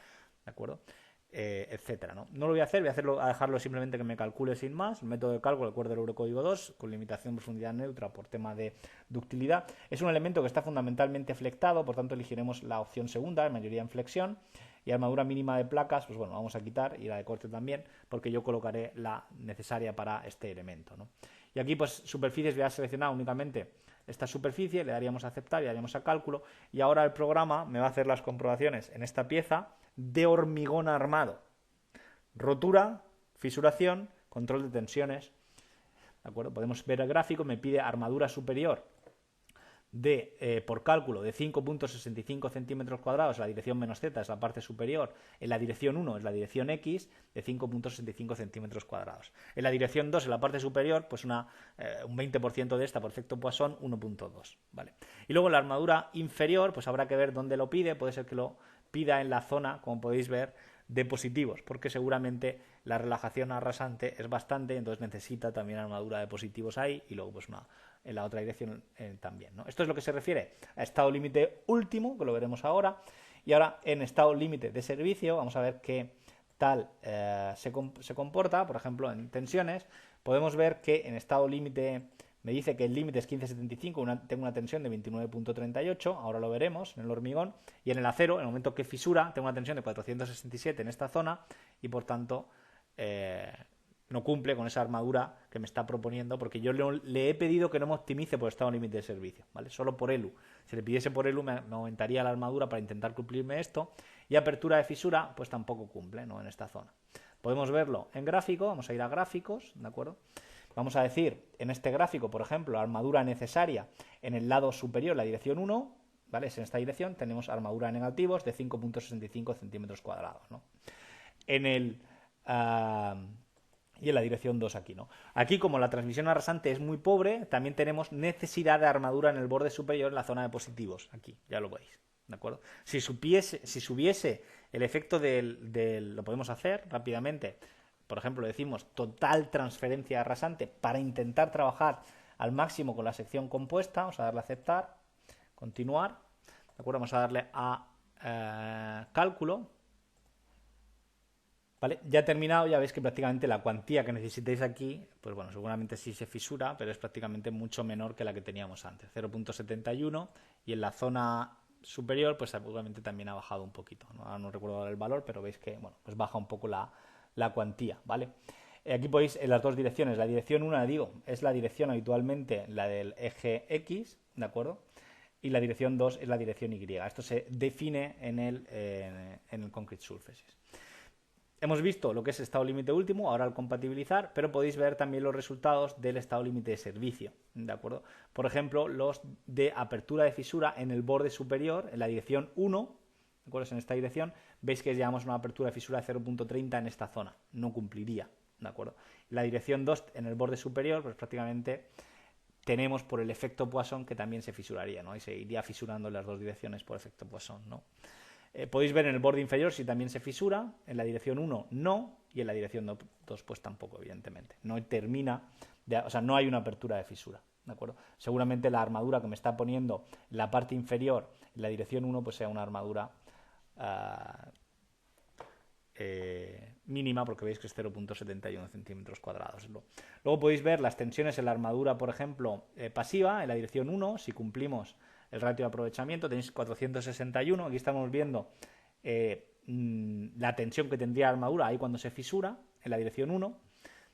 ¿de acuerdo? Etcétera, ¿no? No lo voy a hacer, a dejarlo simplemente que me calcule sin más. El método de cálculo, acuerdo del Eurocódigo 2, con limitación de profundidad neutra por tema de ductilidad. Es un elemento que está fundamentalmente flectado, por tanto elegiremos la opción segunda, en mayoría en flexión. Y armadura mínima de placas, pues bueno, vamos a quitar, y la de corte también, porque yo colocaré la necesaria para este elemento, ¿no? Y aquí pues superficies voy a seleccionar únicamente esta superficie, le daríamos a aceptar y daríamos a cálculo, y ahora el programa me va a hacer las comprobaciones en esta pieza de hormigón armado. Rotura, fisuración, control de tensiones, ¿de acuerdo? Podemos ver el gráfico, me pide armadura superior por cálculo de 5,65 centímetros cuadrados, la dirección menos z es la parte superior, en la dirección 1 es la dirección x, de 5,65 centímetros cuadrados. En la dirección 2, en la parte superior, pues un 20% de esta por efecto Poisson, 1,2, ¿vale? Y luego la armadura inferior, pues habrá que ver dónde lo pide, puede ser que lo pida en la zona, como podéis ver, de positivos, porque seguramente la relajación arrasante es bastante, entonces necesita también armadura de positivos ahí, y luego pues en la otra dirección también, ¿no? Esto es lo que se refiere a estado límite último, que lo veremos ahora, y ahora en estado límite de servicio vamos a ver qué tal se comporta. Por ejemplo, en tensiones podemos ver que en estado límite me dice que el límite es 15,75, tengo una tensión de 29,38, ahora lo veremos en el hormigón, y en el acero, en el momento que fisura, tengo una tensión de 467 en esta zona, y por tanto no cumple con esa armadura que me está proponiendo, porque yo le he pedido que no me optimice por estado límite de servicio, ¿vale? Solo por ELU. Si le pidiese por ELU me aumentaría la armadura para intentar cumplirme esto, y apertura de fisura pues tampoco cumple, ¿no? En esta zona. Podemos verlo en gráfico, vamos a ir a gráficos, ¿de acuerdo? Vamos a decir, en este gráfico, por ejemplo, armadura necesaria en el lado superior, la dirección 1, ¿vale? Es en esta dirección, tenemos armadura de negativos de 5,65 centímetros cuadrados, ¿no? En el... y en la dirección 2 aquí, ¿no? Aquí, como la transmisión arrasante es muy pobre, también tenemos necesidad de armadura en el borde superior en la zona de positivos. Aquí, ya lo veis, ¿de acuerdo? Si subiese el efecto lo podemos hacer rápidamente. Por ejemplo, decimos total transferencia arrasante para intentar trabajar al máximo con la sección compuesta. Vamos a darle a aceptar, continuar, ¿de acuerdo? Vamos a darle a cálculo. ¿Vale? Ya he terminado, ya veis que prácticamente la cuantía que necesitéis aquí, pues bueno, seguramente sí se fisura, pero es prácticamente mucho menor que la que teníamos antes, 0,71, y en la zona superior, pues seguramente también ha bajado un poquito, ¿no? Ahora no recuerdo el valor, pero veis que, bueno, pues baja un poco la cuantía, ¿vale? Aquí podéis en las dos direcciones. La dirección 1, digo, es la dirección habitualmente la del eje X, ¿de acuerdo? Y la dirección 2 es la dirección Y. Esto se define en el Concrete Surfaces. Hemos visto lo que es estado límite último, ahora al compatibilizar, pero podéis ver también los resultados del estado límite de servicio, ¿de acuerdo? Por ejemplo, los de apertura de fisura en el borde superior, en la dirección 1, ¿de acuerdo? En esta dirección, veis que llevamos una apertura de fisura de 0.30 en esta zona, no cumpliría, ¿de acuerdo? La dirección 2 en el borde superior, pues prácticamente tenemos por el efecto Poisson que también se fisuraría, ¿no? Y se iría fisurando en las dos direcciones por efecto Poisson, ¿no? Podéis ver en el borde inferior si también se fisura, en la dirección 1 no, y en la dirección 2 pues tampoco, evidentemente. No termina, o sea, no hay una apertura de fisura, ¿de acuerdo? Seguramente la armadura que me está poniendo en la parte inferior, en la dirección 1, pues sea una armadura mínima, porque veis que es 0.71 centímetros cuadrados. Luego podéis ver las tensiones en la armadura, por ejemplo, pasiva, en la dirección 1, si cumplimos el ratio de aprovechamiento, tenéis 461, aquí estamos viendo la tensión que tendría la armadura ahí cuando se fisura, en la dirección 1,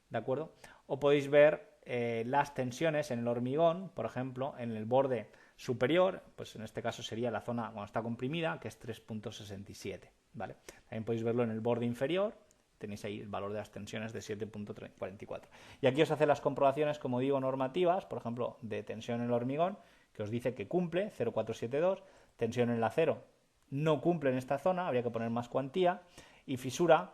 ¿de acuerdo? O podéis ver las tensiones en el hormigón, por ejemplo, en el borde superior, pues en este caso sería la zona cuando está comprimida, que es 3.67, ¿vale? También podéis verlo en el borde inferior, tenéis ahí el valor de las tensiones de 7.44. Y aquí os hace las comprobaciones, como digo, normativas, por ejemplo, de tensión en el hormigón, que os dice que cumple, 0,472, tensión en el acero no cumple en esta zona, habría que poner más cuantía, y fisura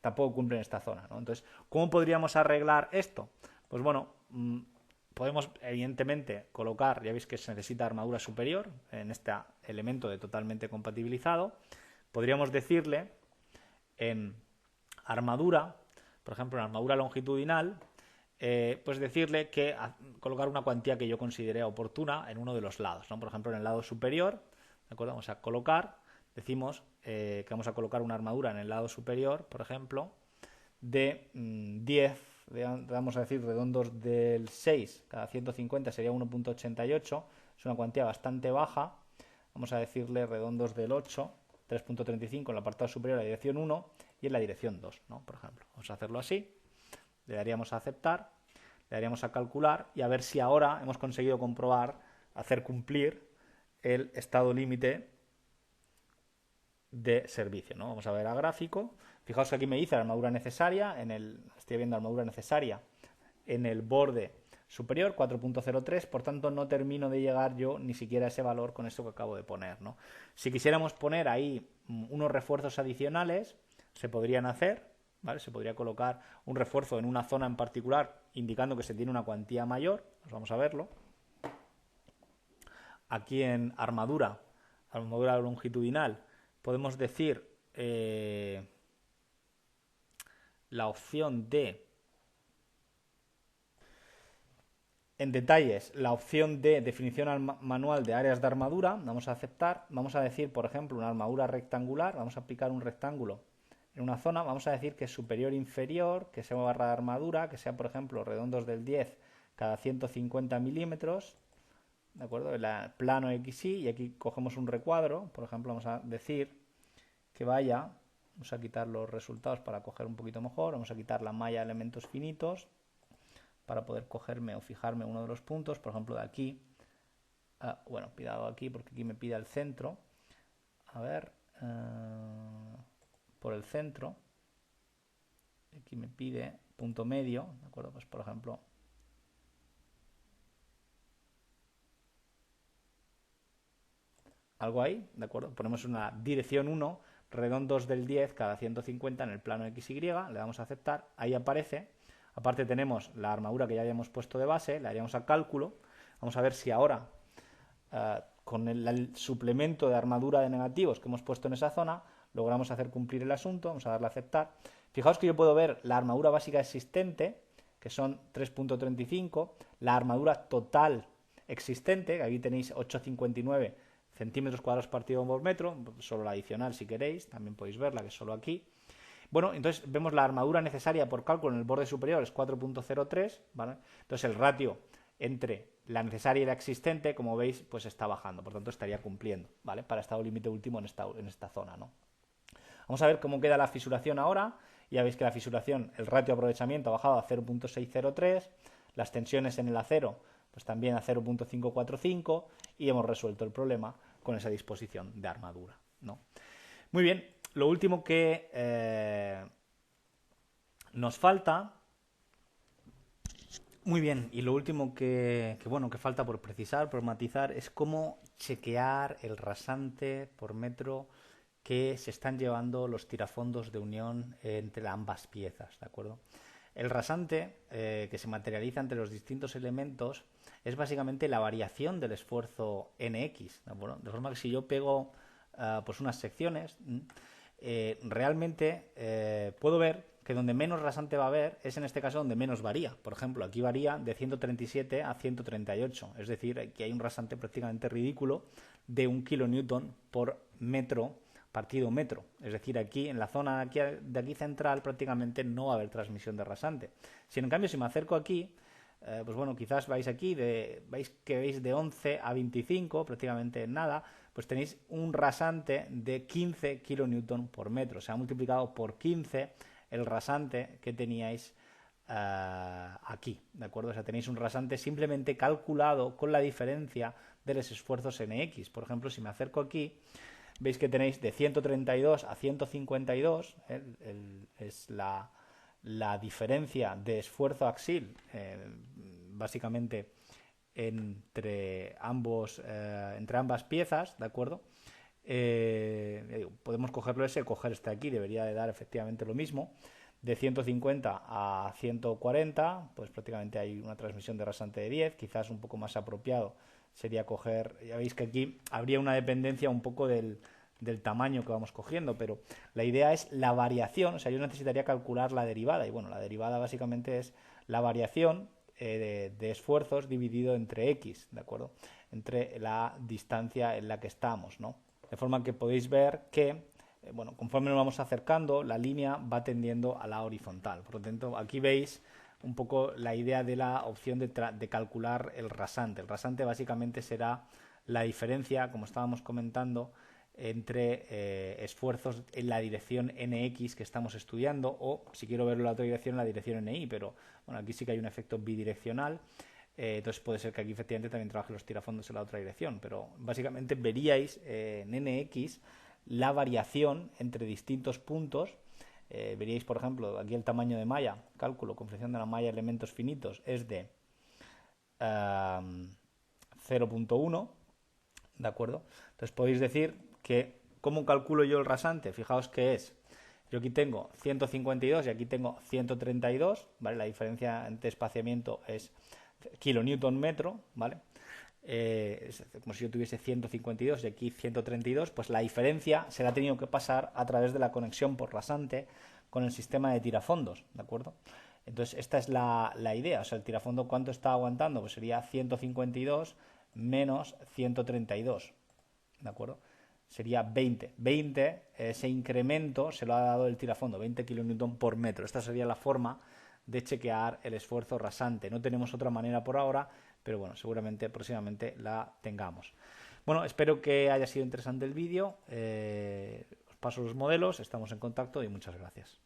tampoco cumple en esta zona, ¿no? Entonces, ¿cómo podríamos arreglar esto? Pues bueno, podemos evidentemente colocar, ya veis que se necesita armadura superior en este elemento de totalmente compatibilizado. Podríamos decirle en armadura, por ejemplo en armadura longitudinal, pues decirle que colocar una cuantía que yo considere oportuna en uno de los lados, ¿no? Por ejemplo en el lado superior, ¿de acuerdo? Vamos a colocar, decimos que vamos a colocar una armadura en el lado superior, por ejemplo, de 10, vamos a decir redondos del 6, cada 150 sería 1.88, es una cuantía bastante baja, vamos a decirle redondos del 8, 3.35 en el apartado superior de la dirección 1 y en la dirección 2, ¿no? Por ejemplo, vamos a hacerlo así, le daríamos a aceptar, le daríamos a calcular y a ver si ahora hemos conseguido comprobar, hacer cumplir el estado límite de servicio, ¿no? Vamos a ver a gráfico. Fijaos que aquí me dice la armadura necesaria, estoy viendo armadura necesaria en el borde superior, 4.03, por tanto no termino de llegar yo ni siquiera a ese valor con esto que acabo de poner, ¿no? Si quisiéramos poner ahí unos refuerzos adicionales, se podrían hacer, ¿vale? Se podría colocar un refuerzo en una zona en particular indicando que se tiene una cuantía mayor, pues vamos a verlo. Aquí en armadura longitudinal, podemos decir la opción de, en detalles, la opción de definición manual de áreas de armadura, vamos a aceptar, vamos a decir, por ejemplo, una armadura rectangular, vamos a aplicar un rectángulo en una zona, vamos a decir que es superior inferior, que sea barra de armadura, que sea, por ejemplo, redondos del 10 cada 150 milímetros, ¿de acuerdo? El plano XY, y aquí cogemos un recuadro, por ejemplo, vamos a decir que vaya, vamos a quitar los resultados para coger un poquito mejor, vamos a quitar la malla de elementos finitos para poder cogerme o fijarme uno de los puntos, por ejemplo, de aquí, bueno, cuidado aquí porque aquí me pide el centro, a ver, por el centro, aquí me pide punto medio, ¿de acuerdo? Pues por ejemplo, algo ahí, ¿de acuerdo? Ponemos una dirección 1, redondos del 10 cada 150 en el plano XY, le damos a aceptar, ahí aparece, aparte tenemos la armadura que ya habíamos puesto de base, le haríamos a cálculo, vamos a ver si ahora con el suplemento de armadura de negativos que hemos puesto en esa zona, logramos hacer cumplir el asunto, vamos a darle a aceptar. Fijaos que yo puedo ver la armadura básica existente, que son 3.35, la armadura total existente, que aquí tenéis 8,59 centímetros cuadrados partido por metro, solo la adicional si queréis, también podéis verla, que es solo aquí. Bueno, entonces vemos la armadura necesaria por cálculo en el borde superior es 4.03, ¿vale? Entonces el ratio entre la necesaria y la existente, como veis, pues está bajando, por tanto estaría cumpliendo, ¿vale? Para estado límite último en esta zona, ¿no? Vamos a ver cómo queda la fisuración ahora. Ya veis que la fisuración, el ratio de aprovechamiento ha bajado a 0.603, las tensiones en el acero pues también a 0.545 y hemos resuelto el problema con esa disposición de armadura, ¿no? Muy bien, lo último que nos falta, muy bien, y lo último que falta por precisar, por matizar, es cómo chequear el rasante por metro que se están llevando los tirafondos de unión entre ambas piezas, ¿de acuerdo? El rasante que se materializa entre los distintos elementos es básicamente la variación del esfuerzo NX, ¿de acuerdo? De forma que si yo pego pues unas secciones, realmente puedo ver que donde menos rasante va a haber es en este caso donde menos varía. Por ejemplo, aquí varía de 137 a 138, es decir, aquí hay un rasante prácticamente ridículo de 1 kilonewton por metro partido metro. Es decir, aquí en la zona de aquí central prácticamente no va a haber transmisión de rasante. Si en cambio si me acerco aquí, pues bueno, quizás vais aquí, veis que veis de 11 a 25, prácticamente nada, pues tenéis un rasante de 15 kilonewton por metro. Se ha multiplicado por 15 el rasante que teníais aquí, ¿de acuerdo? O sea, tenéis un rasante simplemente calculado con la diferencia de los esfuerzos NX. Por ejemplo, si me acerco aquí, veis que tenéis de 132 a 152, es la diferencia de esfuerzo axil, básicamente entre ambas piezas, ¿de acuerdo? Podemos cogerlo coger este aquí, debería de dar efectivamente lo mismo. De 150 a 140, pues prácticamente hay una transmisión de rasante de 10, quizás un poco más apropiado sería coger, ya veis que aquí habría una dependencia un poco del tamaño que vamos cogiendo, pero la idea es la variación, o sea, yo necesitaría calcular la derivada, y bueno, la derivada básicamente es la variación de esfuerzos dividido entre X, ¿de acuerdo? Entre la distancia en la que estamos, ¿no? De forma que podéis ver que, bueno, conforme nos vamos acercando, la línea va tendiendo a la horizontal. Por lo tanto, aquí veis un poco la idea de la opción de calcular el rasante. El rasante básicamente será la diferencia, como estábamos comentando, entre esfuerzos en la dirección NX que estamos estudiando, o si quiero verlo en la otra dirección, en la dirección NI, pero bueno, aquí sí que hay un efecto bidireccional, entonces puede ser que aquí efectivamente también trabajen los tirafondos en la otra dirección, pero básicamente veríais en NX la variación entre distintos puntos. Veríais, por ejemplo, aquí el tamaño de malla, cálculo, confección de la malla elementos finitos es de 0.1, ¿de acuerdo? Entonces podéis decir que, ¿cómo calculo yo el rasante? Fijaos que es, yo aquí tengo 152 y aquí tengo 132, ¿vale? La diferencia entre espaciamiento es kilonewton metro, ¿vale? Es como si yo tuviese 152 y aquí 132, pues la diferencia se la ha tenido que pasar a través de la conexión por rasante con el sistema de tirafondos, ¿de acuerdo? Entonces esta es la idea, o sea, el tirafondo ¿cuánto está aguantando? Pues sería 152 menos 132, ¿de acuerdo? Sería 20. 20, ese incremento se lo ha dado el tirafondo, 20 kN por metro. Esta sería la forma de chequear el esfuerzo rasante. No tenemos otra manera por ahora, pero bueno, seguramente próximamente la tengamos. Bueno, espero que haya sido interesante el vídeo. Os paso los modelos, estamos en contacto y muchas gracias.